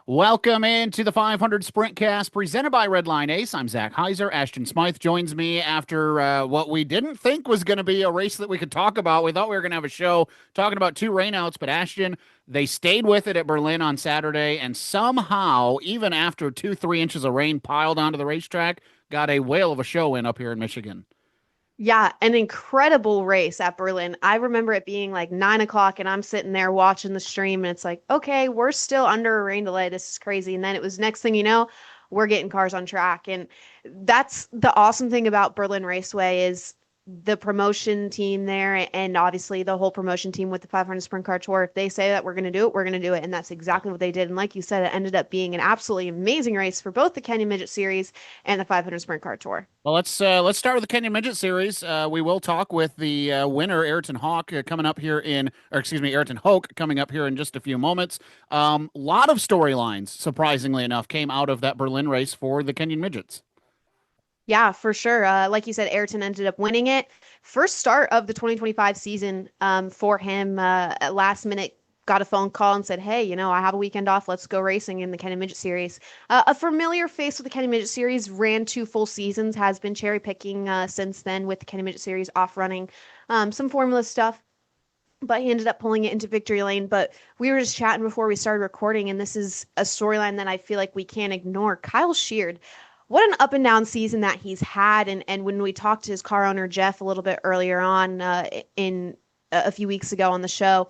Welcome into the 500 Sprintcast presented by Redline Ace. I'm Zach Heiser. Ashton Smyth joins me after what we didn't think was going to be a race that we could talk about. We thought we were going to have a show talking about two rainouts, but Ashton, they stayed with it at Berlin on Saturday, and somehow, even after 2, 3 inches of rain piled onto the racetrack, got a whale of a show in up here in Michigan. Yeah, an incredible race at Berlin. I remember it being like 9 o'clock, and I'm sitting there watching the stream, and it's like, okay, we're still under a rain delay. This is crazy. And then it was next thing you know, we're getting cars on track. And that's the awesome thing about Berlin Raceway is the promotion team there, and obviously the whole promotion team with the 500 Sprint Car Tour. If they say that we're going to do it, we're going to do it. And that's exactly what they did. And like you said, it ended up being an absolutely amazing race for both the Kenyon Midget Series and the 500 Sprint Car Tour. Well, let's start with the Kenyon Midget Series. We will talk with the winner, Ayrton Hawk, coming up here or excuse me, Ayrton Houk, coming up here in just a few moments. Lot of storylines, surprisingly enough, came out of that Berlin race for the Kenyon Midgets. Yeah, for sure. Like you said, Ayrton ended up winning it. First start of the 2025 season for him. At last minute, got a phone call and said, "Hey, I have a weekend off. Let's go racing in the Kenny Midget Series." A familiar face with the Kenny Midget Series, ran 2 full seasons, has been cherry picking since then with the Kenny Midget Series off running some formula stuff. But he ended up pulling it into victory lane. But we were just chatting before we started recording, and this is a storyline that I feel like we can't ignore. Kyle Sheard, what an up and down season that he's had. And when we talked to his car owner, Jeff, a little bit earlier on in a few weeks ago on the show,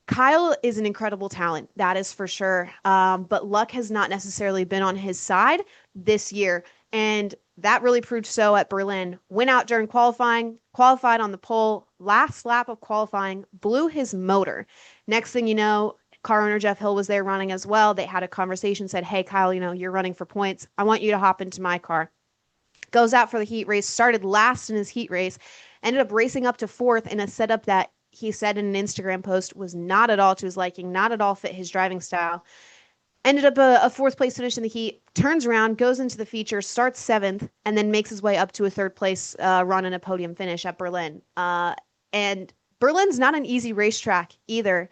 Kyle is an incredible talent, that is for sure. But luck has not necessarily been on his side this year. And that really proved so at Berlin. Went out during qualifying, qualified on the pole, last lap of qualifying, blew his motor. Next thing you know, car owner Jeff Hill was there running as well. They had a conversation, said, "Hey, Kyle, you're running for points. I want you to hop into my car." Goes out for the heat race, started last in his heat race, ended up racing up to fourth in a setup that he said in an Instagram post was not at all to his liking, not at all fit his driving style. Ended up a fourth place finish in the heat, turns around, goes into the feature, starts seventh, and then makes his way up to a third place run and a podium finish at Berlin. And Berlin's not an easy racetrack either.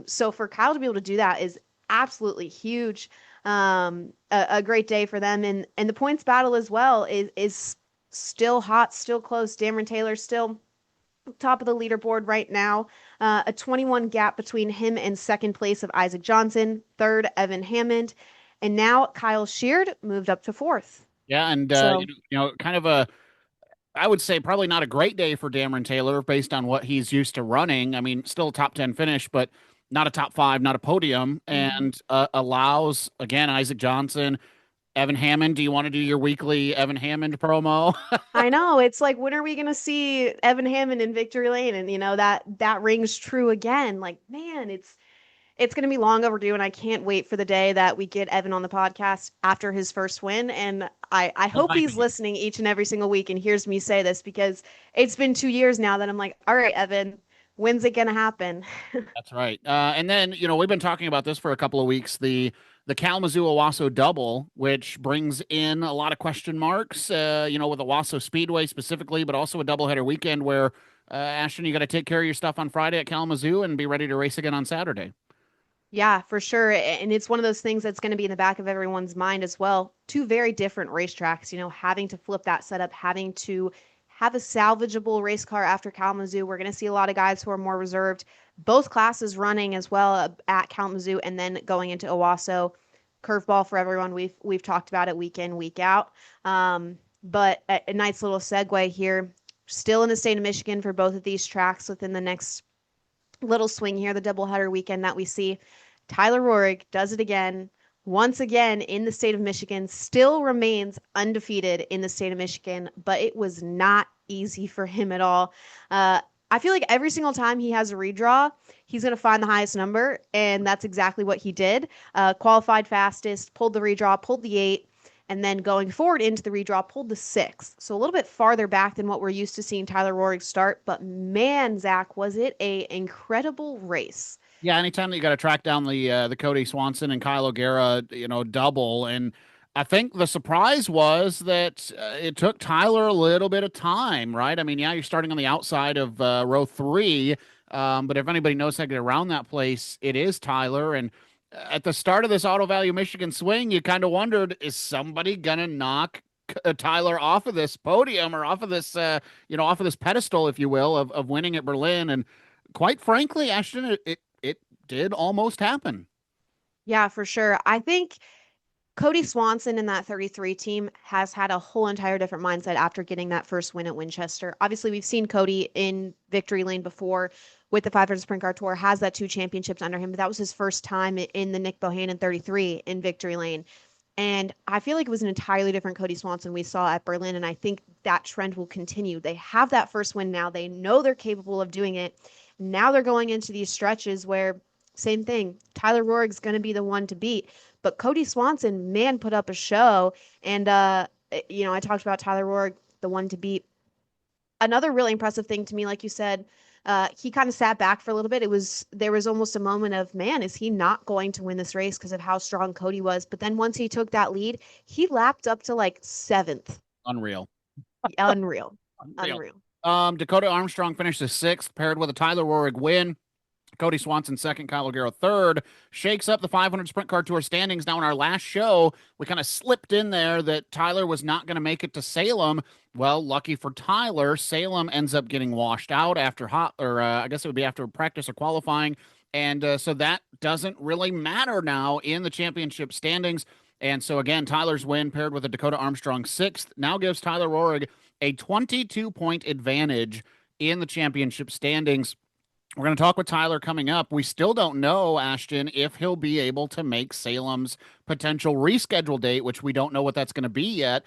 So for Kyle to be able to do that is absolutely huge. A great day for them. And the points battle as well is still hot, still close. Dameron Taylor still top of the leaderboard right now. A 21 gap between him and second place of Isaac Johnson, third Evan Hammond, and now Kyle Sheard moved up to fourth. Yeah, and So kind of I would say probably not a great day for Dameron Taylor based on what he's used to running. I mean, still a top 10 finish, but not a top five, not a podium, mhm. and allows, again, Isaac Johnson, Evan Hammond. Do you want to do your weekly Evan Hammond promo? I know it's like when are we gonna see Evan Hammond in victory lane? And that rings true again. Like man, it's going to be long overdue, and I can't wait for the day that we get Evan on the podcast after his first win. And I hope he's listening each and every single week and hears me say this because it's been 2 years now that I'm like, all right, Evan, when's it going to happen? That's right. And then, we've been talking about this for a couple of weeks, the Kalamazoo Owasso double, which brings in a lot of question marks, with Owasso Speedway specifically, but also a doubleheader weekend where, Ashton, you got to take care of your stuff on Friday at Kalamazoo and be ready to race again on Saturday. Yeah, for sure. And it's one of those things that's going to be in the back of everyone's mind as well. Two very different racetracks, having to flip that setup, having to have a salvageable race car after Kalamazoo. We're going to see a lot of guys who are more reserved. Both classes running as well at Kalamazoo and then going into Owasso. Curveball for everyone. We've talked about it week in, week out. But a nice little segue here. Still in the state of Michigan for both of these tracks within the next little swing here, the doubleheader weekend that we see. Tyler Roahrig does it again. Once again in the state of Michigan, still remains undefeated in the state of Michigan, but it was not easy for him at all. I feel like every single time he has a redraw, he's going to find the highest number, and that's exactly what he did. Qualified fastest, pulled the redraw, pulled the 8, and then going forward into the redraw, pulled the 6. So a little bit farther back than what we're used to seeing Tyler Roahrig start, but man, Zach, was it a incredible race. Yeah, anytime that you got to track down the Cody Swanson and Kyle O'Gara, double, and I think the surprise was that it took Tyler a little bit of time, right? I mean, yeah, you're starting on the outside of row three, but if anybody knows how to get around that place, it is Tyler. And at the start of this Auto Value Michigan swing, you kind of wondered, is somebody gonna knock Tyler off of this podium or off of this, off of this pedestal, if you will, of winning at Berlin? And quite frankly, Ashton, it did almost happen. Yeah, for sure. I think Cody Swanson in that 33 team has had a whole entire different mindset after getting that first win at Winchester. Obviously, we've seen Cody in victory lane before with the 500 Sprint Car Tour, has that 2 championships under him, but that was his first time in the Nick Bohannon 33 in victory lane. And I feel like it was an entirely different Cody Swanson we saw at Berlin. And I think that trend will continue. They have that first win now. They know they're capable of doing it. Now they're going into these stretches where, same thing, Tyler Roahrig's going to be the one to beat. But Cody Swanson, man, put up a show. And, I talked about Tyler Roahrig, the one to beat. Another really impressive thing to me, like you said, he kind of sat back for a little bit. There was almost a moment of, man, is he not going to win this race because of how strong Cody was? But then once he took that lead, he lapped up to like seventh. Unreal. Unreal. Unreal. Unreal. Dakota Armstrong finishes sixth, paired with a Tyler Roahrig win. Cody Swanson second, Kyle O'Gara third. Shakes up the 500 Sprint Car Tour standings. Now in our last show, we kind of slipped in there that Tyler was not going to make it to Salem. Well, lucky for Tyler, Salem ends up getting washed out after I guess it would be after practice or qualifying. And so that doesn't really matter now in the championship standings. And so again, Tyler's win paired with a Dakota Armstrong sixth now gives Tyler Roahrig a 22-point advantage in the championship standings. We're going to talk with Tyler coming up. We still don't know, Ashton, if he'll be able to make Salem's potential reschedule date, which we don't know what that's going to be yet.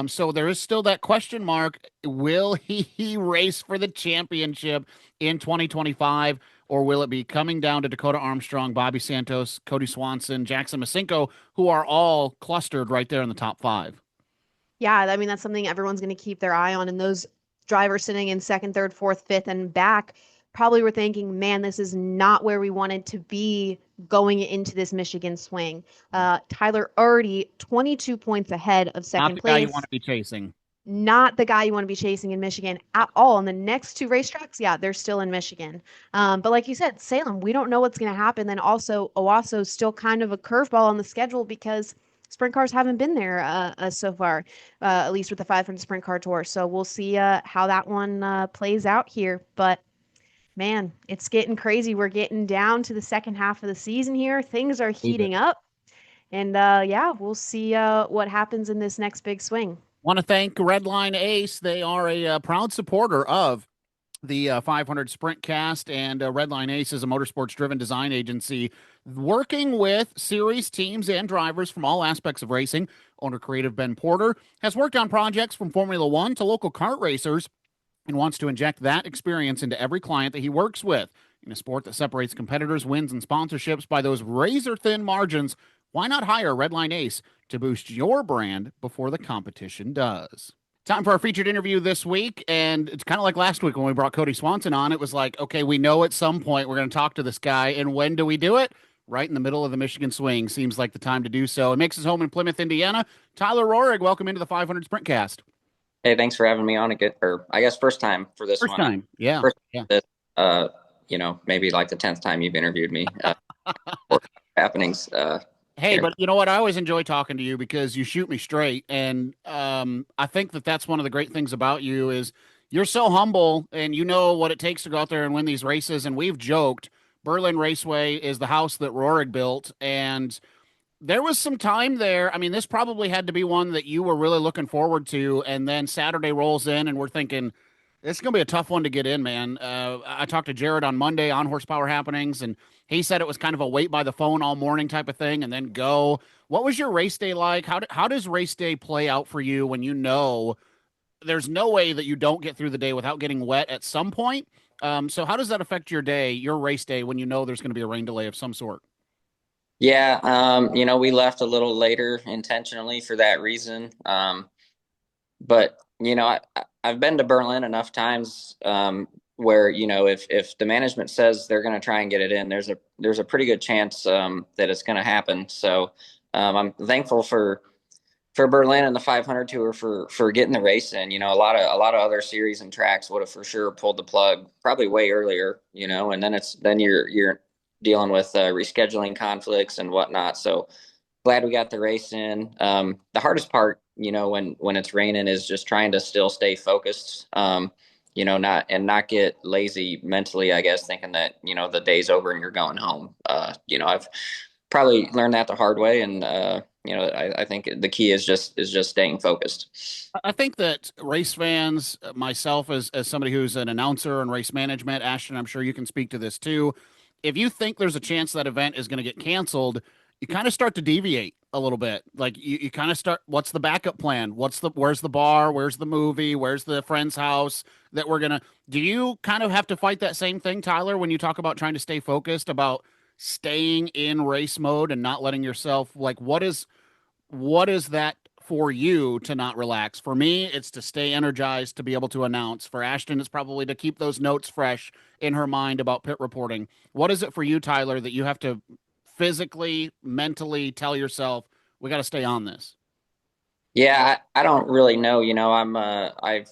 So there is still that question mark. Will he race for the championship in 2025, or will it be coming down to Dakota Armstrong, Bobby Santos, Cody Swanson, Jackson Masinko, who are all clustered right there in the top five? Yeah, I mean, that's something everyone's going to keep their eye on. And those drivers sitting in second, third, fourth, fifth, and back probably were thinking, man, this is not where we wanted to be going into this Michigan swing. Tyler already 22 points ahead of Not second the guy you place. want to be chasing. Not the guy you want to be chasing in Michigan at all. And the next two racetracks, yeah, they're still in Michigan. But like you said, Salem, we don't know what's going to happen. Then also, Owaso's still kind of a curveball on the schedule because sprint cars haven't been there so far, at least with the 500 Sprint Car Tour. So we'll see how that one plays out here. But man, it's getting crazy. We're getting down to the second half of the season here. Things are heating up. And yeah, we'll see what happens in this next big swing. Want to thank Redline Ace. They are a proud supporter of the 500 Sprintcast, and Redline Ace is a motorsports-driven design agency working with series teams and drivers from all aspects of racing. Owner-creative Ben Porter has worked on projects from Formula One to local kart racers and wants to inject that experience into every client that he works with. In a sport that separates competitors, wins, and sponsorships by those razor-thin margins, why not hire Redline Ace to boost your brand before the competition does? Time for our featured interview this week, and it's kind of like last week when we brought Cody Swanson on. It was like, okay, we know at some point we're going to talk to this guy, and when do we do it? Right in the middle of the Michigan swing seems like the time to do so. It makes his home in Plymouth, Indiana. Tyler Roahrig, welcome into the 500 Sprintcast. Hey, thanks for having me on again, or I guess first time for this First one. time, yeah. First yeah. This, maybe like the 10th time you've interviewed me. Happenings. Hey, but you know what? I always enjoy talking to you because you shoot me straight, and I think that that's one of the great things about you is you're so humble, and you know what it takes to go out there and win these races. And we've joked Berlin Raceway is the house that Roahrig built, and there was some time there. I mean, this probably had to be one that you were really looking forward to, and then Saturday rolls in, and we're thinking it's going to be a tough one to get in, man. I talked to Jared on Monday on Horsepower Happenings, and he said it was kind of a wait by the phone all morning type of thing, and then go. What was your race day like? How does race day play out for you when you know there's no way that you don't get through the day without getting wet at some point? So how does that affect your day, your race day, when you know there's going to be a rain delay of some sort? Yeah, we left a little later intentionally for that reason. But I've been to Berlin enough times where if the management says they're going to try and get it in, there's a pretty good chance that it's going to happen. So I'm thankful for Berlin and the 500 tour for getting the race in. A lot of other series and tracks would have for sure pulled the plug probably way earlier. And then you're dealing with rescheduling conflicts and whatnot. So glad we got the race in. The hardest part, when it's raining is just trying to still stay focused. Not get lazy mentally, I guess, thinking that, the day's over and you're going home. I've probably learned that the hard way. And, I think the key is just staying focused. I think that race fans, myself as somebody who's an announcer and race management, Ashton, I'm sure you can speak to this too. If you think there's a chance that event is going to get canceled, you kind of start to deviate a little bit. Like you kind of start, what's the backup plan? Where's the bar? Where's the movie? Where's the friend's house that we're gonna, do you kind of have to fight that same thing, Tyler, when you talk about trying to stay focused about staying in race mode and not letting yourself, like, what is that for you to not relax? For me, it's to stay energized, to be able to announce. For Ashton, it's probably to keep those notes fresh in her mind about pit reporting. What is it for you, Tyler, that you have to physically, mentally tell yourself, we got to stay on this? Yeah, I don't really know. I've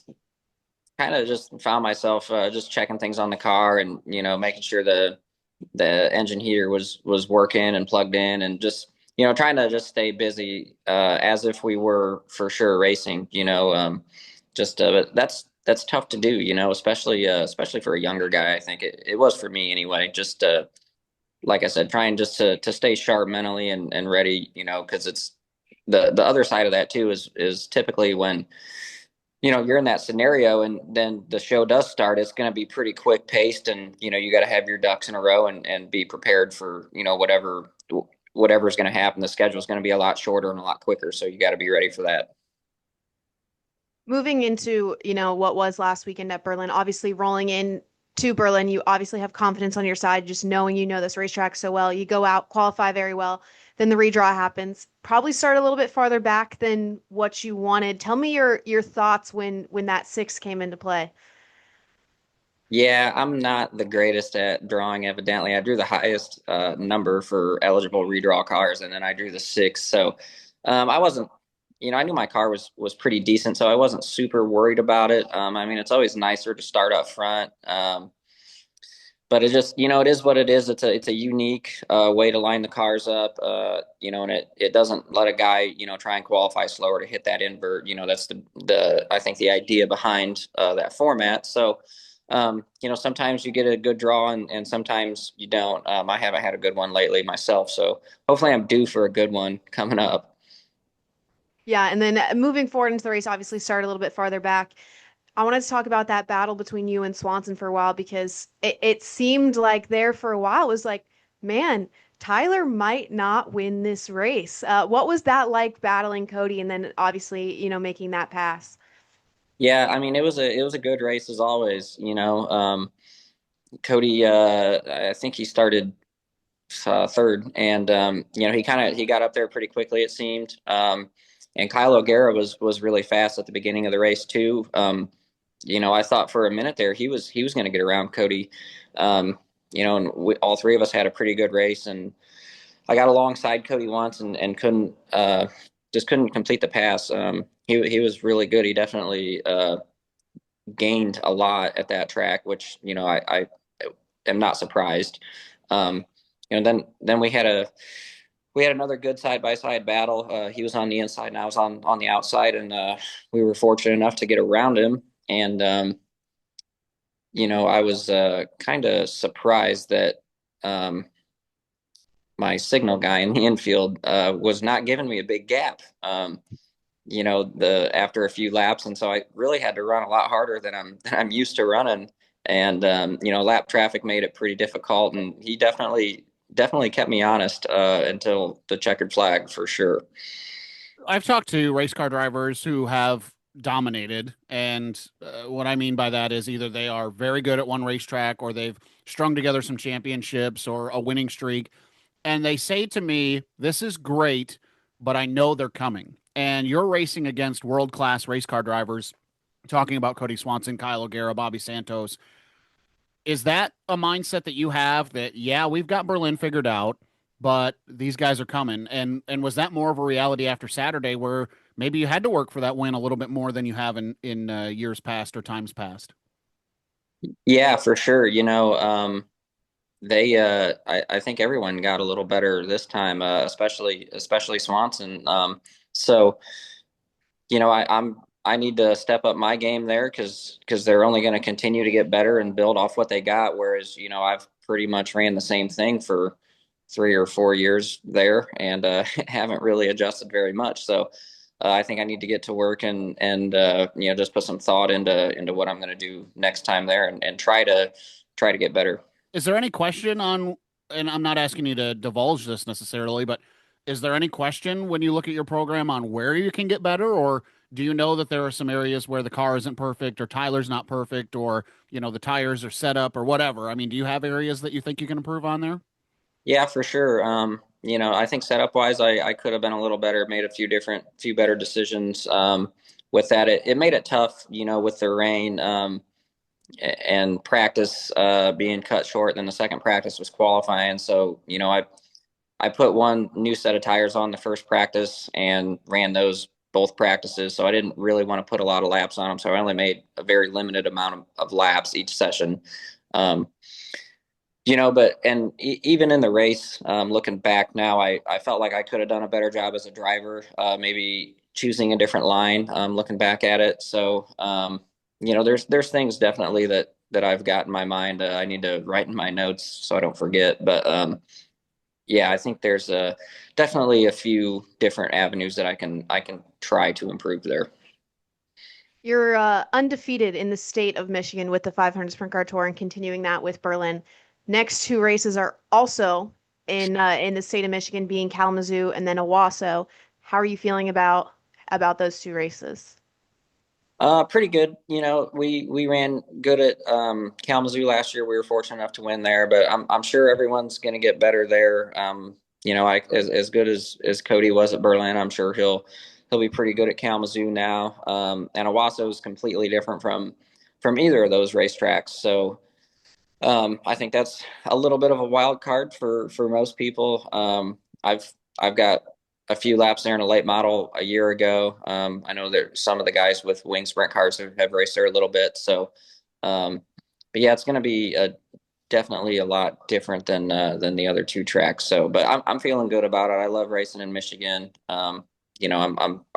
kind of just found myself just checking things on the car and making sure the engine heater was working and plugged in, and just trying to just stay busy as if we were for sure racing. Just but that's tough to do. Especially for a younger guy. I think it was for me anyway. Just like I said, trying just to stay sharp mentally and ready. Because it's the other side of that too is typically when you're in that scenario and then the show does start, it's going to be pretty quick paced, and you got to have your ducks in a row and be prepared for whatever's going to happen. The schedule is going to be a lot shorter and a lot quicker, so you got to be ready for that. Moving into, what was last weekend at Berlin, obviously rolling in to Berlin, you obviously have confidence on your side, just knowing this racetrack so well. You go out, qualify very well, then the redraw happens. Probably start a little bit farther back than what you wanted. Tell me your thoughts when that six came into play. Yeah, I'm not the greatest at drawing, evidently. I drew the highest number for eligible redraw cars, and then I drew the six. So I wasn't, I knew my car was pretty decent, so I wasn't super worried about it. I mean, it's always nicer to start up front. But it just, it is what it is. It's a unique way to line the cars up, and it doesn't let a guy, try and qualify slower to hit that invert. That's I think the idea behind that format. So, sometimes you get a good draw and sometimes you don't. I haven't had a good one lately myself, so hopefully I'm due for a good one coming up. Yeah, and then moving forward into the race, obviously start a little bit farther back. I wanted to talk about that battle between you and Swanson for a while because it seemed like there for a while it was like, man, Tyler might not win this race. What was that like battling Cody and then obviously, making that pass? Yeah, I mean it was a good race as always. Cody, I think he started third, and he got up there pretty quickly it seemed. And Kyle O'Gara was really fast at the beginning of the race too. I thought for a minute there he was going to get around Cody. And all three of us had a pretty good race, and I got alongside Cody once and couldn't just couldn't complete the pass. He was really good. He definitely gained a lot at that track, which I am not surprised. Um, then we had another good side by side battle. He was on the inside and I was on the outside, and we were fortunate enough to get around him. And I was kind of surprised that my signal guy in the infield was not giving me a big gap. The after a few laps, and so I really had to run a lot harder than I'm used to running. And lap traffic made it pretty difficult, and he definitely kept me honest until the checkered flag for sure. I've talked to race car drivers who have dominated, and what I mean by that is either they are very good at one racetrack or they've strung together some championships or a winning streak, and they say to me, "This is great, but I know they're coming." And you're racing against world-class race car drivers, talking about Cody Swanson, Kyle O'Gara, Bobby Santos. Is that a mindset that you have that, yeah, we've got Berlin figured out, but these guys are coming? And was that more of a reality after Saturday where maybe you had to work for that win a little bit more than you have in years past or times past? Yeah, for sure. I think everyone got a little better this time, especially Swanson. So I need to step up my game there because they're only going to continue to get better and build off what they got. Whereas I've pretty much ran the same thing for 3 or 4 years there and haven't really adjusted very much. So I think I need to get to work and just put some thought into what I'm going to do next time there and try to get better. Is there any question on, and I'm not asking you to divulge this necessarily, but is there any question when you look at your program on where you can get better, or do you know that there are some areas where the car isn't perfect, or Tyler's not perfect, or the tires are set up, or whatever? I mean, do you have areas that you think you can improve on there? Yeah, for sure. I think setup wise, I could have been a little better, made few better decisions. With that, it made it tough, with the rain, and practice, being cut short. Then the second practice was qualifying. So, I put one new set of tires on the first practice and ran those both practices. So I didn't really want to put a lot of laps on them. So I only made a very limited amount of laps each session. Um, but even in the race, looking back now, I felt like I could have done a better job as a driver, maybe choosing a different line, looking back at it. So, there's things definitely that I've got in my mind. I need to write in my notes so I don't forget. But yeah, I think there's definitely a few different avenues that I can try to improve there. You're undefeated in the state of Michigan with the 500 Sprint Car Tour and continuing that with Berlin. Next two races are also in the state of Michigan, being Kalamazoo and then Owasso. How are you feeling about those two races? Pretty good. We ran good at Kalamazoo last year. We were fortunate enough to win there, but I'm sure everyone's going to get better there. As good as Cody was at Berlin, I'm sure he'll be pretty good at Kalamazoo now. And Owasso is completely different from either of those racetracks. So I think that's a little bit of a wild card for most people. I've got a few laps there in a late model a year ago. I know that some of the guys with wing sprint cars have raced there a little bit. So, but yeah, it's going to be definitely a lot different than the other two tracks. So, but I'm feeling good about it. I love racing in Michigan. I'm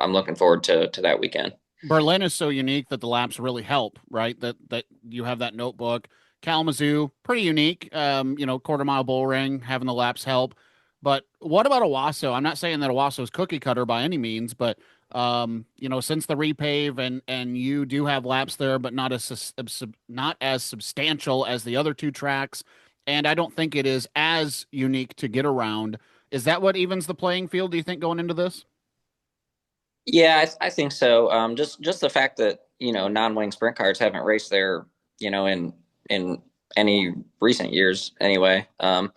looking forward to that weekend. Berlin is so unique that the laps really help, right? That you have that notebook. Kalamazoo, pretty unique. Quarter mile bull ring, having the laps help. But what about Owasso? I'm not saying that Owasso is cookie cutter by any means, but since the repave and you do have laps there, but not as substantial as the other two tracks, and I don't think it is as unique to get around. Is that what evens the playing field? Do you think going into this? Yeah, I think so. Just the fact that non-wing sprint cars haven't raced there, in any recent years anyway. And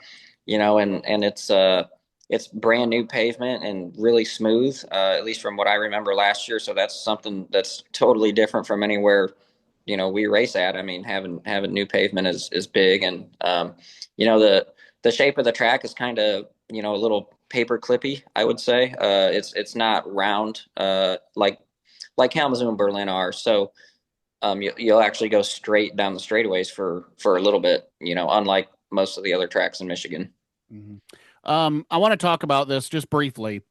it's brand new pavement and really smooth, at least from what I remember last year. So that's something that's totally different from anywhere we race at. I mean, having new pavement is big, and the shape of the track is kind of a little paper clippy, I would say. It's not round, like Kalamazoo and Berlin are. So you'll actually go straight down the straightaways for a little bit, unlike most of the other tracks in Michigan. Mhm. I want to talk about this just briefly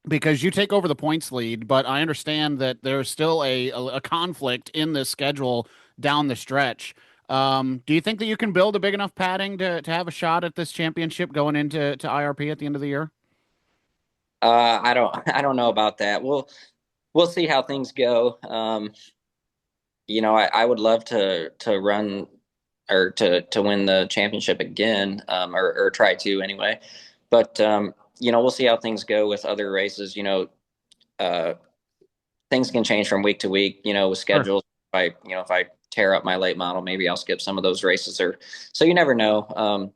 because you take over the points lead, but I understand that there's still a conflict in this schedule down the stretch. Do you think that you can build a big enough padding to have a shot at this championship going into IRP at the end of the year? I don't know about that. We'll see how things go. I would love to run or to win the championship again, or try to anyway. But we'll see how things go with other races. Uh, Things can change from week to week. With Sure. schedules. If I tear up my late model, maybe I'll skip some of those races. Or so you never know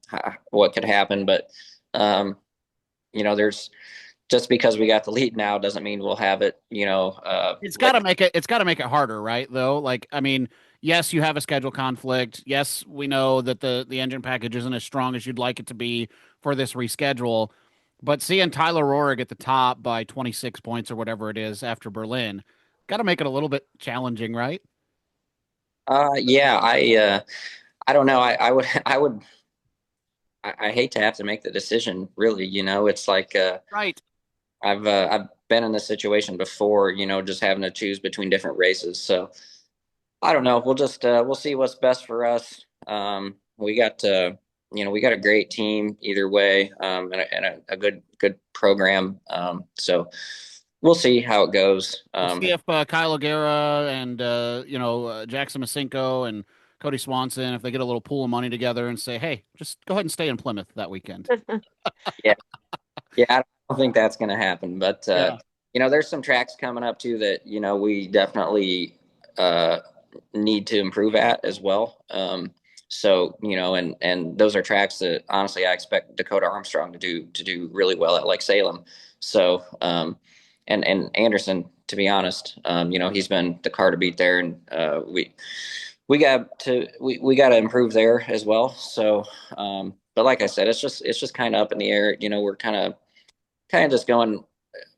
what could happen. But there's just because we got the lead now doesn't mean we'll have it. It's got Like to make it harder, right? Though, like, I mean, yes, you have a schedule conflict. Yes, we know that the engine package isn't as strong as you'd like it to be for this reschedule. But seeing Tyler Roahrig at the top by 26 points or whatever it is after Berlin, got to make it a little bit challenging, right? yeah, I don't know. I would I hate to have to make the decision, really. It's like Right. I've been in this situation before, just having to choose between different races. So I don't know. We'll see what's best for us. We got a great team either way, and a good program. So we'll see how it goes. We'll see if Kyle O'Gara and Jackson Masinko and Cody Swanson, if they get a little pool of money together and say, "Hey, just go ahead and stay in Plymouth that weekend." Yeah, yeah. I don't think that's going to happen, but Yeah. there's some tracks coming up too that we definitely uh, need to improve at as well. So and those are tracks that honestly I expect Dakota Armstrong to do really well at, like Salem. So and Anderson, to be honest, he's been the car to beat there, and we got to improve there as well. So but like I said, it's just kind of up in the air. We're kind of just going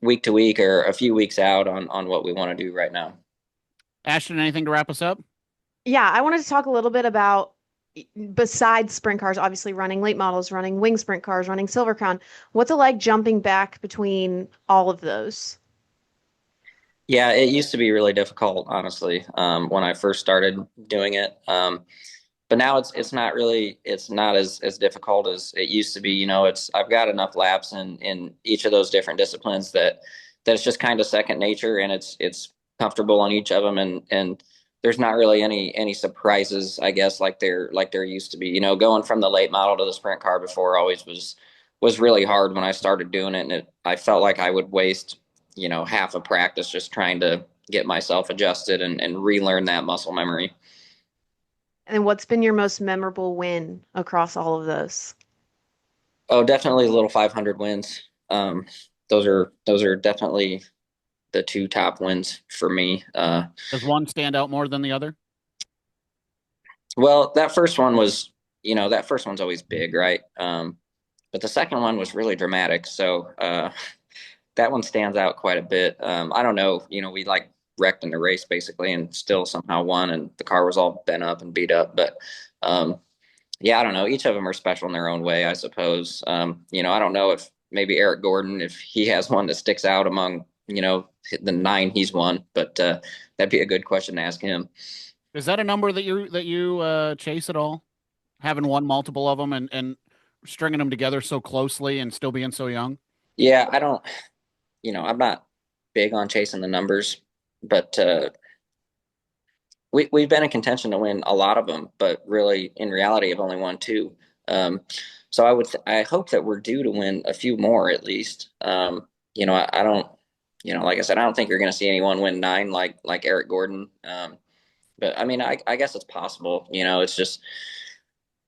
week to week or a few weeks out on what we want to do right now. Ashton, anything to wrap us up? Yeah, I wanted to talk a little bit about besides sprint cars, obviously running late models, running wing sprint cars, running Silver Crown. What's it like jumping back between all of those? Yeah, it used to be really difficult, honestly, when I first started doing it. But now it's not as difficult as it used to be. It's I've got enough laps in each of those different disciplines that it's just kind of second nature, and it's comfortable on each of them, and there's not really any surprises, I guess, like there used to be. Going from the late model to the sprint car before always was really hard when I started doing it, and I felt like I would waste half of practice just trying to get myself adjusted and relearn that muscle memory. And what's been your most memorable win across all of those? Oh, definitely little 500 wins. Those are definitely the two top wins for me. Does one stand out more than the other? Well, that first one's always big, right? But the second one was really dramatic. So that one stands out quite a bit. I don't know, we like wrecked in the race basically and still somehow won, and the car was all bent up and beat up. But um, yeah, I don't know. Each of them are special in their own way, I suppose. I don't know if maybe Eric Gordon, if he has one that sticks out among, the nine he's won, but that'd be a good question to ask him. Is that a number that you chase at all? Having won multiple of them and stringing them together so closely and still being so young? Yeah, I don't, I'm not big on chasing the numbers, but we've been in contention to win a lot of them, but really in reality, I've only won two. So I hope that we're due to win a few more at least. I don't, like I said, I don't think you're going to see anyone win nine like Eric Gordon. But I mean, I guess it's possible.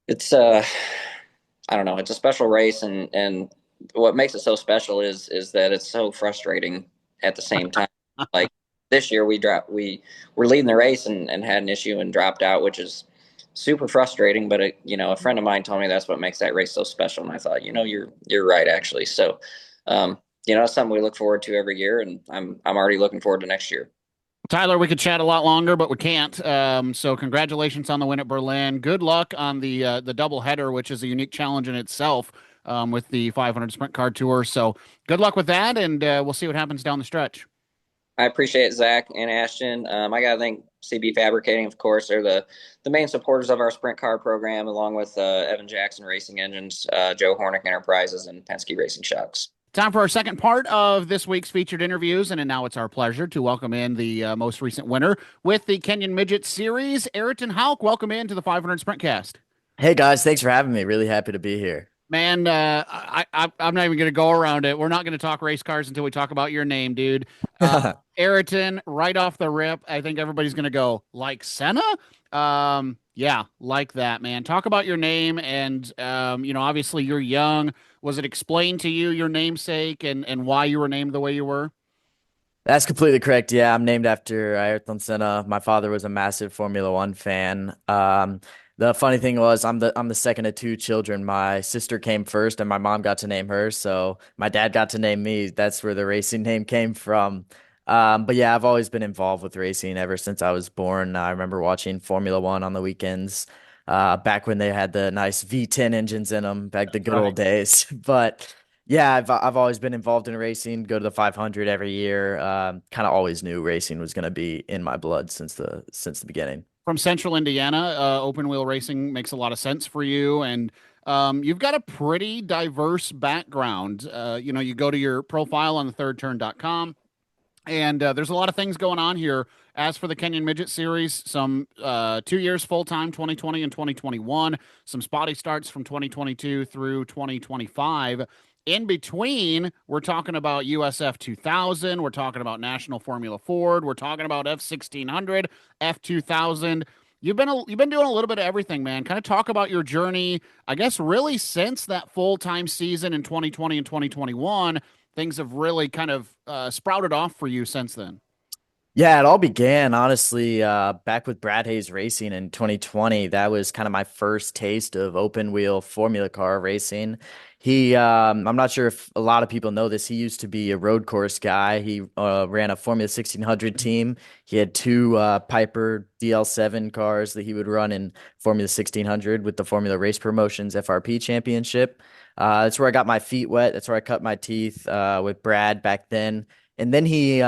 It's I don't know, it's a special race, and what makes it so special is that it's so frustrating at the same time. Like this year, we were leading the race and had an issue and dropped out, which is super frustrating. But a friend of mine told me that's what makes that race so special, and I thought, you're right actually. So, it's something we look forward to every year, and I'm already looking forward to next year. Tyler, we could chat a lot longer, but we can't. So congratulations on the win at Berlin. Good luck on the double header, which is a unique challenge in itself with the 500 Sprint Car Tour. So good luck with that, and we'll see what happens down the stretch. I appreciate Zach and Ashton. I got to thank CB Fabricating, of course. They're the main supporters of our sprint car program, along with Evan Jackson Racing Engines, Joe Hornick Enterprises, and Penske Racing Shocks. Time for our second part of this week's featured interviews, and now it's our pleasure to welcome in the most recent winner with the Kenyon Midget Series, Ayrton Houk. Welcome in to the 500 Sprintcast. Hey guys, thanks for having me. Really happy to be here. Man, I'm not even going to go around it. We're not going to talk race cars until we talk about your name, dude. Ayrton, right off the rip, I think everybody's going to go, like Senna? Yeah, like that, man. Talk about your name, and obviously you're young. Was it explained to you your namesake and why you were named the way you were? That's completely correct. Yeah, I'm named after Ayrton Senna. My father was a massive Formula One fan. The funny thing was I'm the second of two children. My sister came first and my mom got to name her, so my dad got to name me. That's where the racing name came from. But yeah, I've always been involved with racing ever since I was born. I remember watching Formula One on the weekends. back when they had the nice V10 engines in them, back the good Right. old days. But yeah, I've always been involved in racing. Go to the 500 every year. Kind of always knew racing was going to be in my blood since the beginning. From Central Indiana, open wheel racing makes a lot of sense for you, and you've got a pretty diverse background. You go to your profile on the thirdturn.com, and there's a lot of things going on here. As for the Kenyon Midget Series, some 2 years full time, 2020 and 2021, some spotty starts from 2022 through 2025. In between, we're talking about USF 2000, we're talking about National Formula Ford, we're talking about F1600, F2000. You've been doing a little bit of everything, man. Kind of talk about your journey, I guess, really since that full time season in 2020 and 2021. Things have really kind of sprouted off for you since then. Yeah, it all began honestly back with Brad Hayes Racing in 2020. That was kind of my first taste of open wheel Formula car racing. I'm not sure if a lot of people know this. He used to be a road course guy. He ran a Formula 1600 team. He had two Piper DL7 cars that he would run in Formula 1600 with the Formula Race Promotions FRP Championship. That's where I got my feet wet. That's where I cut my teeth with Brad back then. And then he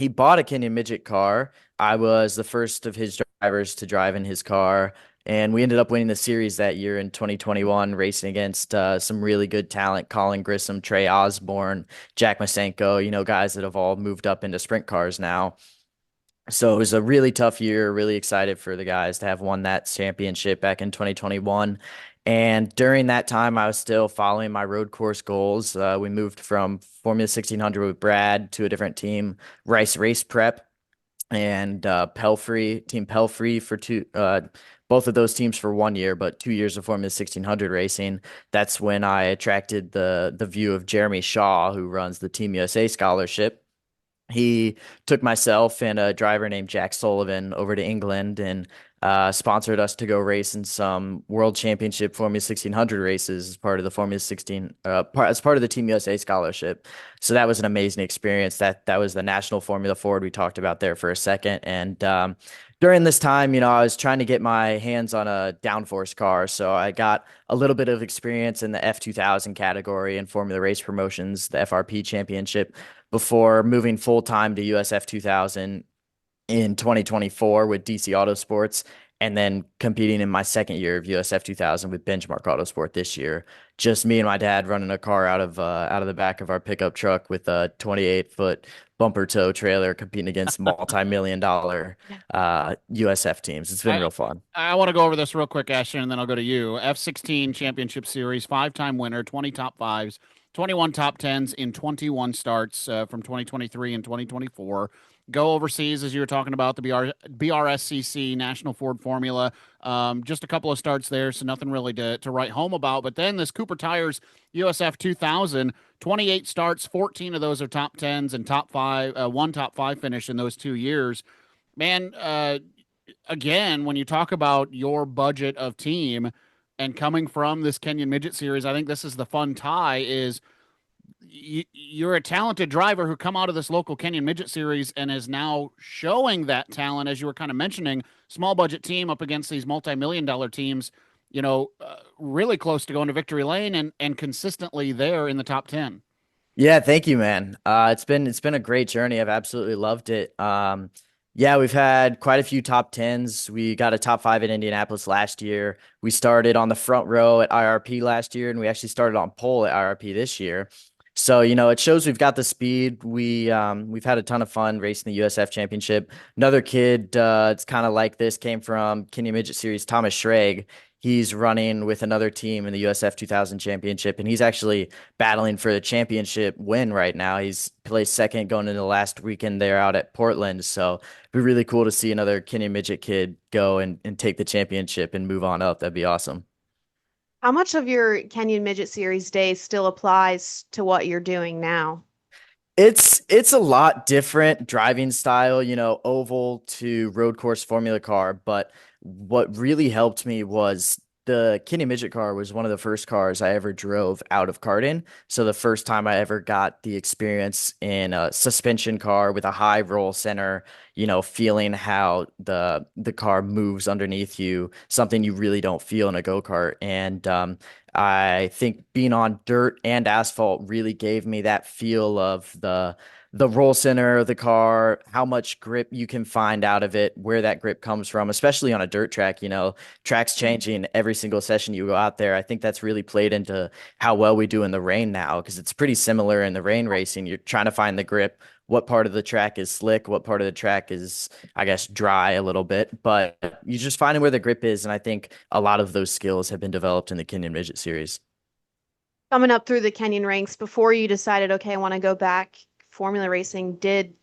bought a Kenyon Midget car. I was the first of his drivers to drive in his car, and we ended up winning the series that year in 2021, racing against some really good talent: Colin Grissom, Trey Osborne, Jack Masenko. Guys that have all moved up into sprint cars now. So it was a really tough year. Really excited for the guys to have won that championship back in 2021. And during that time, I was still following my road course goals. We moved from Formula 1600 with Brad to a different team, Rice Race Prep, and Team Pelfrey for both of those teams for 1 year, but 2 years of Formula 1600 racing. That's when I attracted the view of Jeremy Shaw, who runs the Team USA scholarship. He took myself and a driver named Jack Sullivan over to England and sponsored us to go race in some World Championship Formula 1600 races as part of the Formula 16, as part of the Team USA scholarship. So that was an amazing experience. That was the National Formula Ford we talked about there for a second. And during this time, I was trying to get my hands on a downforce car. So I got a little bit of experience in the F2000 category and Formula Race Promotions, the FRP Championship, before moving full time to USF 2000 in 2024 with DC Autosports, and then competing in my second year of USF 2000 with Benchmark Autosport this year. Just me and my dad running a car out of the back of our pickup truck with a 28-foot bumper tow trailer, competing against multi-million-dollar USF teams. It's been real fun. I want to go over this real quick, Ashton, and then I'll go to you. F16 Championship Series, 5-time winner, 20 top fives, 21 top tens in 21 starts from 2023 and 2024. Go overseas, as you were talking about, the BRSCC National Ford Formula. Just a couple of starts there, so nothing really to write home about. But then this Cooper Tires USF 2000, 28 starts, 14 of those are top tens and top five, one top five finish in those 2 years. Man, again, when you talk about your budget of team and coming from this Kenyon Midget Series, I think this is the fun tie is you're a talented driver who come out of this local Kenyon Midget Series and is now showing that talent, as you were kind of mentioning, small budget team up against these multi-million-dollar teams, really close to going to victory lane and consistently there in the top 10. Yeah, thank you, man. It's been a great journey. I've absolutely loved it. Yeah, we've had quite a few top tens. We got a top five in Indianapolis last year. We started on the front row at IRP last year, and we actually started on pole at IRP this year. So, it shows we've got the speed. We've had a ton of fun racing the USF Championship. Another kid, it's kind of like this, came from Kenyon Midget Series, Thomas Schrag. He's running with another team in the USF 2000 Championship, and he's actually battling for the championship win right now. He's placed second going into the last weekend there out at Portland. So it'd be really cool to see another Kenyon Midget kid go and take the championship and move on up. That'd be awesome. How much of your Kenyon Midget Series days still applies to what you're doing now? It's a lot different driving style, oval to road course Formula car. But what really helped me was the Kenyon Midget car was one of the first cars I ever drove out of karting. So the first time I ever got the experience in a suspension car with a high roll center, feeling how the car moves underneath you, something you really don't feel in a go-kart. And I think being on dirt and asphalt really gave me that feel of the roll center of the car, how much grip you can find out of it, where that grip comes from, especially on a dirt track. Tracks changing every single session you go out there. I think that's really played into how well we do in the rain now, because it's pretty similar in the rain racing. You're trying to find the grip. What part of the track is slick? What part of the track is, I guess, dry a little bit? But you just finding where the grip is. And I think a lot of those skills have been developed in the Kenyon Midget series. Coming up through the Kenyon ranks, before you decided, okay, I want to go back formula racing, did,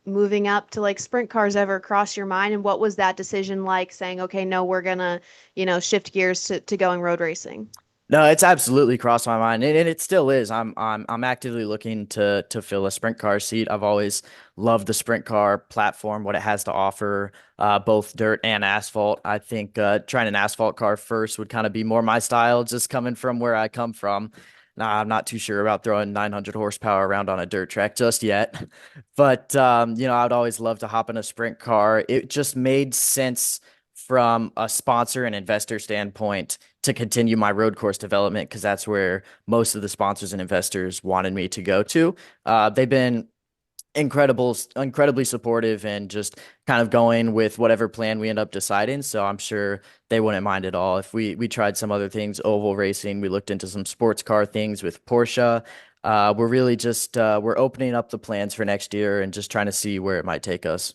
moving up to like sprint cars ever cross your mind? And what was that decision like, saying, okay, no, we're gonna, shift gears to going road racing? No, it's absolutely crossed my mind, and it still is. I'm actively looking to fill a sprint car seat. I've always loved the sprint car platform, what it has to offer, both dirt and asphalt. I think trying an asphalt car first would kind of be more my style, just coming from where I come from. Nah, I'm not too sure about throwing 900 horsepower around on a dirt track just yet, but I'd always love to hop in a sprint car. It just made sense from a sponsor and investor standpoint to continue my road course development, because that's where most of the sponsors and investors wanted me to go to. They've been incredibly supportive and just kind of going with whatever plan we end up deciding. So I'm sure they wouldn't mind at all if we tried some other things, oval racing. We looked into some sports car things with Porsche. We're really just we're opening up the plans for next year and just trying to see where it might take us.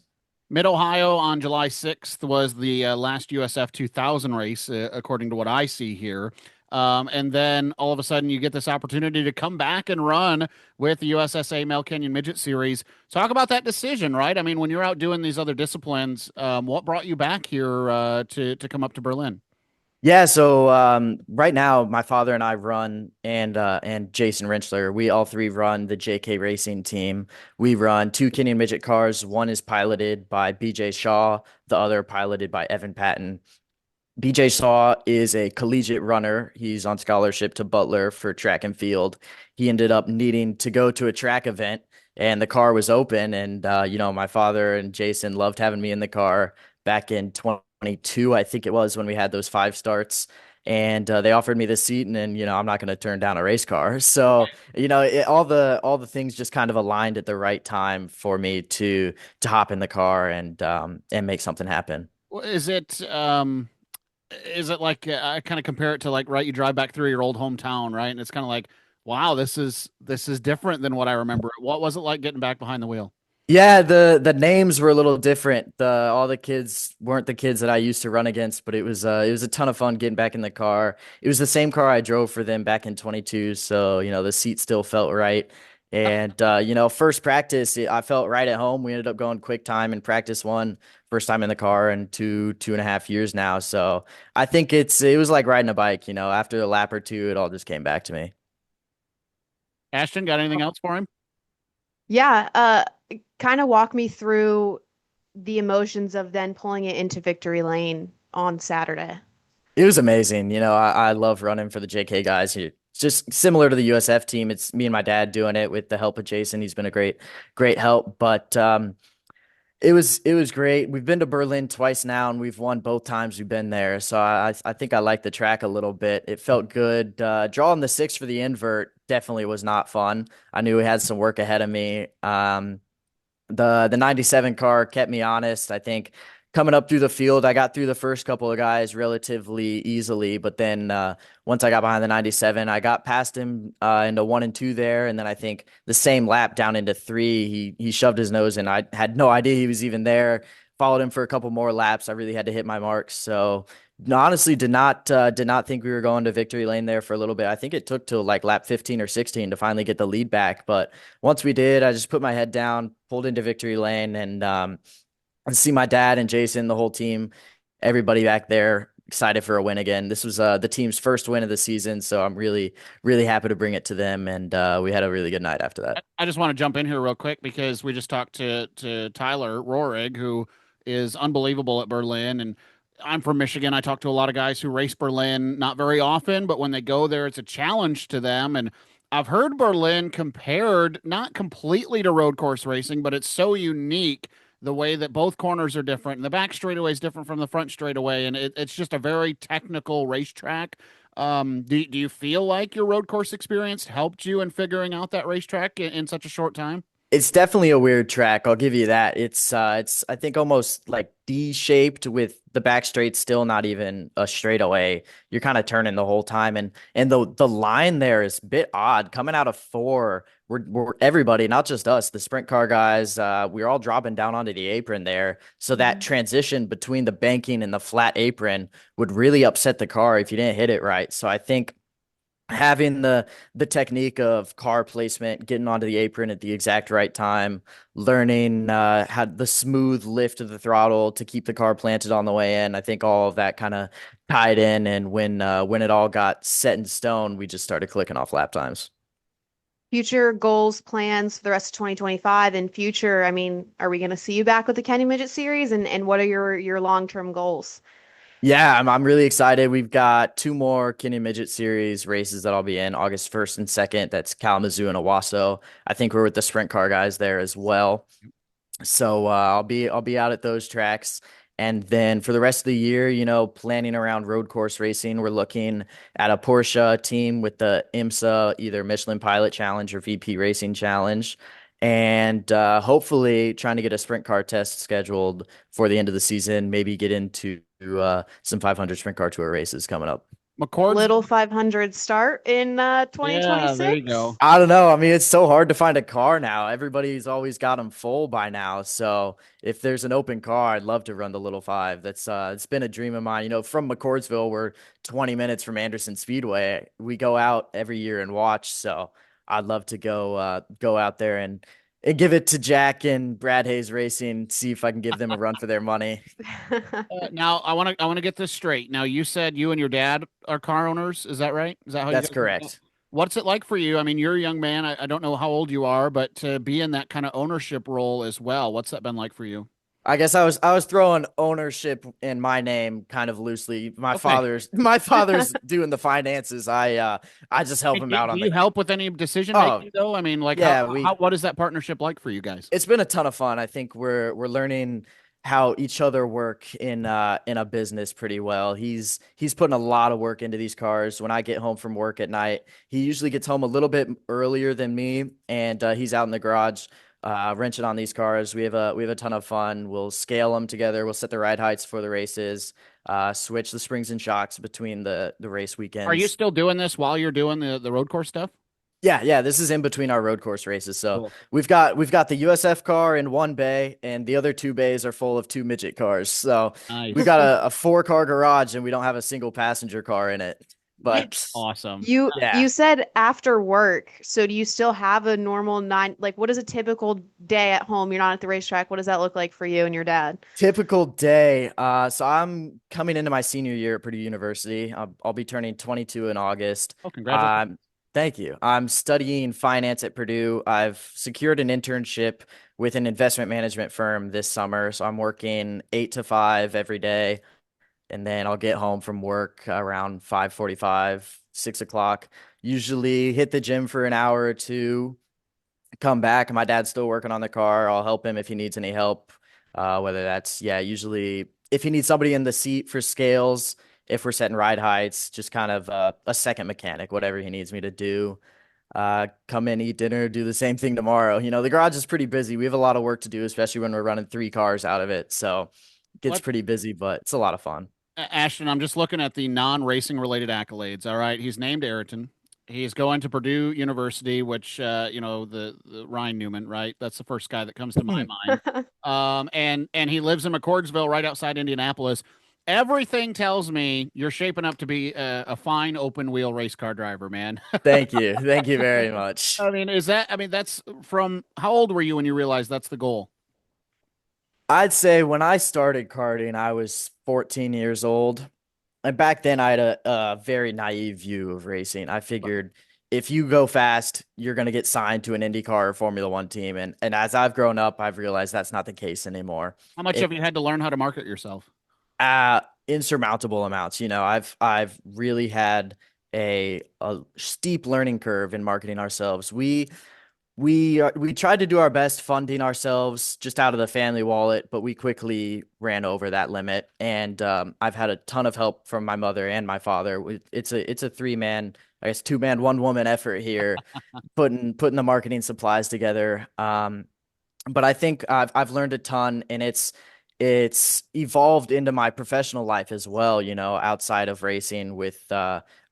Mid-Ohio on July 6th was the last USF 2000 race, according to what I see here. And then all of a sudden you get this opportunity to come back and run with the USSA Male Kenyon Midget Series. Talk about that decision, right? I mean, when you're out doing these other disciplines, what brought you back here to come up to Berlin? Yeah, so right now my father and I run, and Jason Rentschler, we all three run the JK Racing team. We run two Kenyon midget cars. One is piloted by BJ Shaw, the other piloted by Evan Patton. BJ Shaw is a collegiate runner. He's on scholarship to Butler for track and field. He ended up needing to go to a track event, and the car was open. And my father and Jason loved having me in the car back in 2022, I think it was, when we had those 5 starts. And they offered me the seat, and I'm not going to turn down a race car. So all the things just kind of aligned at the right time for me to hop in the car and make something happen. Well, is it like I kind of compare it to, like, right, you drive back through your old hometown, right? And it's kind of like, wow, this is different than what I remember. What was it like getting back behind the wheel? Yeah, the names were a little different. All the kids weren't the kids that I used to run against, but it was a ton of fun getting back in the car. It was the same car I drove for them back in 22, so the seat still felt right. And first practice, I felt right at home. We ended up going quick time in practice one, first time in the car in 2.5 years now. So I think it was like riding a bike. After a lap or two, it all just came back to me. Ashton, got anything else for him? Yeah, kind of walk me through the emotions of then pulling it into victory lane on Saturday. It was amazing. I love running for the JK guys. It's just similar to the USF team. It's me and my dad doing it with the help of Jason. He's been a great help. But it was great. We've been to Berlin twice now, and we've won both times we've been there. So I think I like the track a little bit. It felt good. Drawing the 6 for the invert definitely was not fun. I knew we had some work ahead of me. The 97 car kept me honest. I think coming up through the field, I got through the first couple of guys relatively easily, but then once I got behind the 97, I got past him into 1 and 2 there, and then I think the same lap down into 3, he shoved his nose in. I had no idea he was even there. Followed him for a couple more laps. I really had to hit my marks. So no, honestly, did not think we were going to victory lane there for a little bit. I think it took till like lap 15 or 16 to finally get the lead back. But once we did, I just put my head down, pulled into victory lane, and see my dad and Jason, the whole team, everybody back there excited for a win again. This was the team's first win of the season, so I'm really, really happy to bring it to them. And we had a really good night after that. I just want to jump in here real quick because we just talked to Tyler Roahrig, who is unbelievable at Berlin, and I'm from Michigan. I talk to a lot of guys who race Berlin, not very often, but when they go there, it's a challenge to them. And I've heard Berlin compared not completely to road course racing, but it's so unique the way that both corners are different and the back straightaway is different from the front straightaway. And it's just a very technical racetrack. Do you feel like your road course experience helped you in figuring out that racetrack in such a short time? It's definitely a weird track. I'll give you that. It's I think almost like D-shaped with the back straight still not even a straightaway. You're kind of turning the whole time, and the line there is a bit odd. Coming out of four, we're everybody, not just us, the sprint car guys. We're all dropping down onto the apron there. So that transition between the banking and the flat apron would really upset the car if you didn't hit it right. So I think having the technique of car placement, getting onto the apron at the exact right time, learning how the smooth lift of the throttle to keep the car planted on the way in. I think all of that kind of tied in, and when it all got set in stone, we just started clicking off lap times. Future goals, plans for the rest of 2025 and future, I mean, are we going to see you back with the Kenny Midget series and what are your long-term goals? Yeah, I'm really excited. We've got two more Kenyon Midget Series races that I'll be in August 1st and 2nd. That's Kalamazoo and Owasso. I think we're with the sprint car guys there as well. So I'll be out at those tracks. And then for the rest of the year, planning around road course racing, we're looking at a Porsche team with the IMSA, either Michelin Pilot Challenge or VP Racing Challenge. And hopefully trying to get a sprint car test scheduled for the end of the season, maybe get into some 500 sprint car tour races coming up. McCord's Little 500 start in Yeah, there you 2026. go. I don't know. I mean, it's so hard to find a car now. Everybody's always got them full by now. So if there's an open car, I'd love to run the little five. That's it's been a dream of mine. From McCordsville, we're 20 minutes from Anderson Speedway. We go out every year and watch. So I'd love to go out there and give it to Jack and Brad Hayes Racing. See if I can give them a run for their money. Now I want to get this straight. Now you said you and your dad are car owners. Is that right? Is that how you That's guys correct. What's it like for you? I mean, you're a young man. I don't know how old you are, but to be in that kind of ownership role as well, what's that been like for you? I guess I was throwing ownership in my name kind of loosely. My Okay. father's doing the finances. I just help Hey, him Do out do on you the. help with any decision Oh, making though? I mean, like yeah, what is that partnership like for you guys? it's been a ton of fun. I think we're learning how each other work in a business pretty well. He's putting a lot of work into these cars. When I get home from work at night, he usually gets home a little bit earlier than me, and he's out in the garage wrenching on these cars. We have a ton of fun. We'll scale them together. We'll set the ride heights for the races. Switch the springs and shocks between the race Are you weekends. still doing this while you're doing the road course stuff? Yeah. This is in between our road course races. So Cool. we've got the USF car in one bay, and the other two bays are full of two midget cars. So we've Nice. got a 4-car garage, and we don't have a single passenger car in it. But Awesome. You yeah, you said after work, so do you still have a normal nine, like what is a typical day at home? You're not at the racetrack. What does that look like for you and your dad? typical day. So I'm coming into my senior year at Purdue University. I'll be turning 22 in August. Oh, congratulations. Thank you. I'm studying finance at Purdue. I've secured an internship with an investment management firm this summer. So I'm working 8 to 5 every day. And then I'll get home from work around 5:45, 6 o'clock. Usually hit the gym for an hour or two, come back. My dad's still working on the car. I'll help him if he needs any help. Whether that's, yeah, usually if he needs somebody in the seat for scales, if we're setting ride heights, just kind of a second mechanic, whatever he needs me to do. Come in, eat dinner, do the same thing tomorrow. The garage is pretty busy. We have a lot of work to do, especially when we're running 3 cars out of it. So it gets What pretty busy, but it's a lot of fun. Ashton, I'm just looking at the non-racing related accolades. All right, he's named Ayrton. He's going to Purdue University, which the Ryan Newman, right? That's the first guy that comes to my mind. And he lives in McCordsville, right outside Indianapolis. Everything tells me you're shaping up to be a fine open wheel race car driver, man. Thank you. Thank you very much. That's from how old were you when you realized that's the goal? I'd say when I started karting, I was 14 years old. And back then, I had a very naive view of racing. I figured if you go fast, you're going to get signed to an IndyCar or Formula One team. And as I've grown up, I've realized that's not the case anymore. How much It have you had to learn how to market yourself? insurmountable amounts. I've really had a steep learning curve in marketing ourselves. We tried to do our best funding ourselves just out of the family wallet, but we quickly ran over that limit. And I've had a ton of help from my mother and my father. It's a three-man, I guess 2-man, 1-woman effort here, putting the marketing supplies together. But I think I've learned a ton, and it's evolved into my professional life as well, outside of racing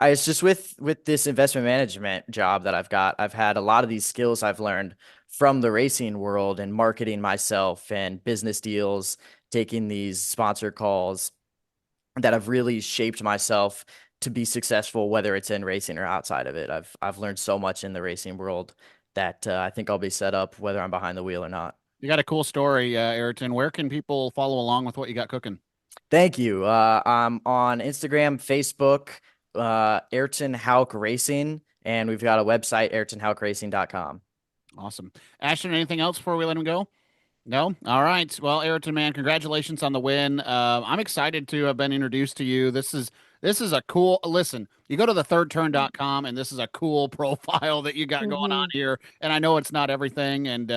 it's just with this investment management job that I've got. I've had a lot of these skills I've learned from the racing world and marketing myself and business deals, taking these sponsor calls that have really shaped myself to be successful, whether it's in racing or outside of it. I've learned so much in the racing world that I think I'll be set up whether I'm behind the wheel or not. You got a cool story, Ayrton. Where can people follow along with what you got cooking? Thank you. I'm on Instagram, Facebook, Ayrton Houk Racing, and we've got a website, ayrtonhoukracing.com. Awesome. Ashton, anything else before we let him go? No? All right. Well, Ayrton, man, congratulations on the win. I'm excited to have been introduced to you. This is a cool listen. You go to the thirdturn.com and this is a cool profile that you got going on here. And I know it's not everything. And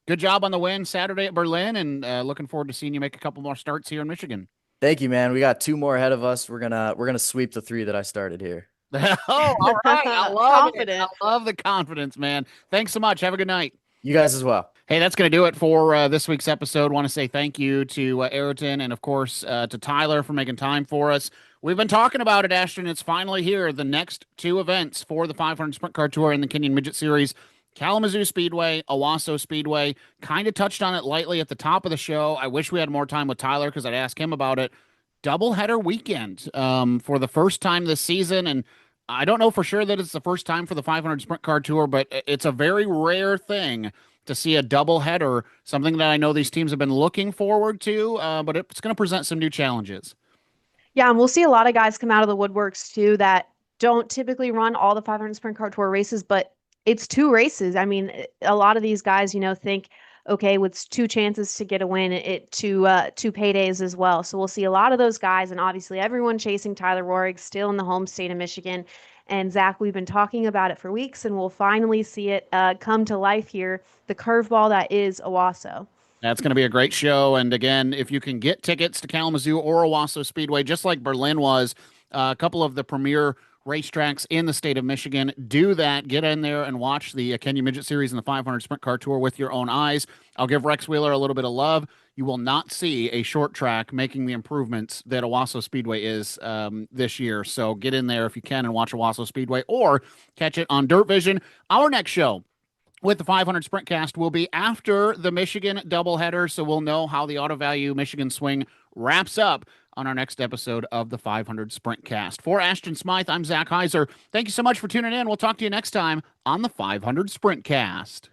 good job on the win Saturday at Berlin. And looking forward to seeing you make a couple more starts here in Michigan. Thank you, man. We got 2 more ahead of us. We're gonna sweep the 3 that I started here. Oh, all right. I love it. Confident. I love the confidence, man. Thanks so much. Have a good night. You guys as well. Hey, that's going to do it for this week's episode. Want to say thank you to Ayrton and, of course, to Tyler for making time for us. We've been talking about it, Ashton. It's finally here. The next 2 events for the 500 Sprint Car Tour and the Kenyon Midget Series. Kalamazoo Speedway, Owasso Speedway. Kind of touched on it lightly at the top of the show. I wish we had more time with Tyler because I'd ask him about it. Doubleheader weekend for the first time this season. And I don't know for sure that it's the first time for the 500 Sprint Car Tour, but it's a very rare thing to see a double header, something that I know these teams have been looking forward to, but it's going to present some new challenges. Yeah, and we'll see a lot of guys come out of the woodworks too that don't typically run all the 500 Sprint Car Tour races, but it's 2 races. I mean, a lot of these guys, think, okay, with 2 chances to get a win, two paydays as well. So we'll see a lot of those guys, and obviously everyone chasing Tyler Roahrig still in the home state of Michigan. And Zach, we've been talking about it for weeks, and we'll finally see it come to life here. The curveball that is Owasso. That's going to be a great show. And again, if you can get tickets to Kalamazoo or Owasso Speedway, just like Berlin was, a couple of the premier racetracks in the state of Michigan, do that. Get in there and watch the Kenyon Midget Series and the 500 Sprint Car Tour with your own eyes. I'll give Rex Wheeler a little bit of love. You will not see a short track making the improvements that Owasso Speedway is this year. So get in there if you can and watch Owasso Speedway or catch it on Dirt Vision. Our next show with the 500 Sprintcast will be after the Michigan doubleheader, so we'll know how the Auto Value Michigan Swing wraps up on our next episode of the 500 Sprintcast. For Ashton Smyth, I'm Zach Heiser. Thank you so much for tuning in. We'll talk to you next time on the 500 Sprintcast.